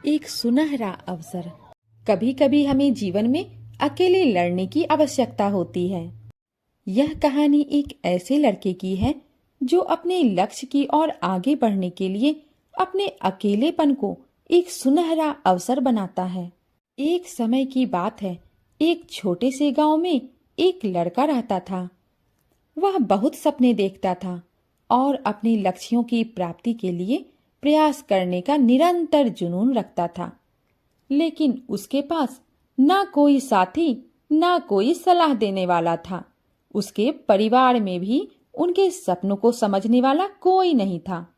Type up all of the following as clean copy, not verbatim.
एक सुनहरा अवसर। कभी कभी हमें जीवन में अकेले लड़ने की आवश्यकता होती है। यह कहानी एक ऐसे लड़के की है जो अपने लक्ष्य की ओर आगे बढ़ने के लिए अपने अकेलेपन को एक सुनहरा अवसर बनाता है। एक समय की बात है, एक छोटे से गांव में एक लड़का रहता था। वह बहुत सपने देखता था और अपने लक्ष्यों की प्राप्ति के लिए प्रयास करने का निरंतर जुनून रखता था। लेकिन उसके पास ना कोई साथी, ना कोई सलाह देने वाला था। उसके परिवार में भी उनके सपनों को समझने वाला कोई नहीं था।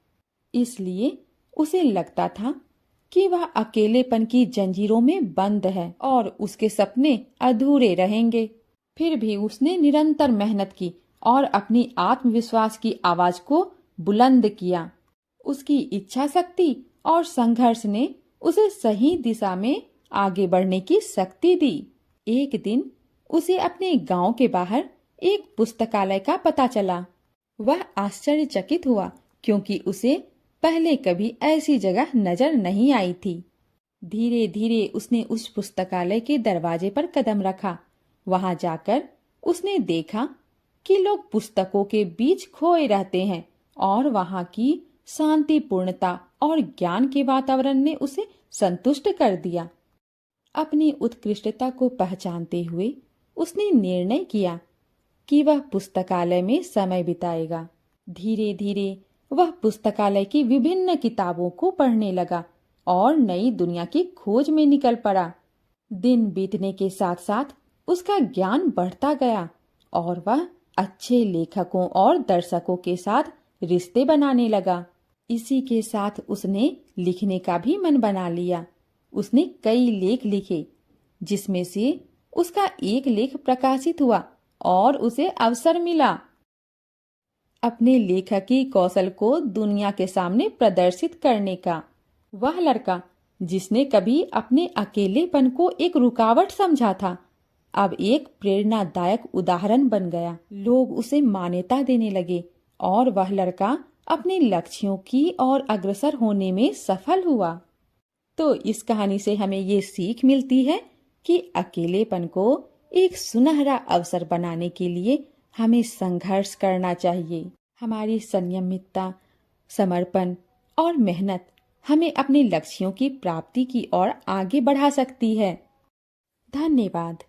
इसलिए उसे लगता था कि वह अकेलेपन की जंजीरों में बंद है और उसके सपने अधूरे रहेंगे। फिर भी उसने निरंतर मेहनत की और अपनी आत्मविश्वास की आवाज को बुलंद किया। उसकी इच्छा शक्ति और संघर्ष ने उसे सही दिशा में आगे बढ़ने की शक्ति दी। एक दिन उसे अपने गांव के बाहर एक पुस्तकालय का पता चला। वह आश्चर्यचकित हुआ क्योंकि उसे पहले कभी ऐसी जगह नजर नहीं आई थी। धीरे धीरे उसने उस पुस्तकालय के दरवाजे पर कदम रखा। वहां जाकर उसने देखा कि लोग पुस्तकों के बीच खोए रहते हैं और वहां की शांतिपूर्णता और ज्ञान के वातावरण ने उसे संतुष्ट कर दिया। अपनी उत्कृष्टता को पहचानते हुए उसने निर्णय किया कि वह पुस्तकालय में समय बिताएगा। धीरे धीरे वह पुस्तकालय की विभिन्न किताबों को पढ़ने लगा और नई दुनिया की खोज में निकल पड़ा। दिन बीतने के साथ साथ उसका ज्ञान बढ़ता गया और वह अच्छे लेखकों और दर्शकों के साथ रिश्ते बनाने लगा। इसी के साथ उसने लिखने का भी मन बना लिया। उसने कई लेख लिखे, जिसमें से उसका एक लेख प्रकाशित हुआ और उसे अवसर मिला अपने लेखकी कौशल को दुनिया के सामने प्रदर्शित करने का। वह लड़का जिसने कभी अपने अकेलेपन को एक रुकावट समझा था, अब एक प्रेरणादायक उदाहरण बन गया। लोग उसे मान्यता देने लगे और वह लड़का अपने लक्ष्यों की ओर अग्रसर होने में सफल हुआ। तो इस कहानी से हमें ये सीख मिलती है कि अकेलेपन को एक सुनहरा अवसर बनाने के लिए हमें संघर्ष करना चाहिए। हमारी संयमितता, समर्पण और मेहनत हमें अपने लक्ष्यों की प्राप्ति की ओर आगे बढ़ा सकती है। धन्यवाद।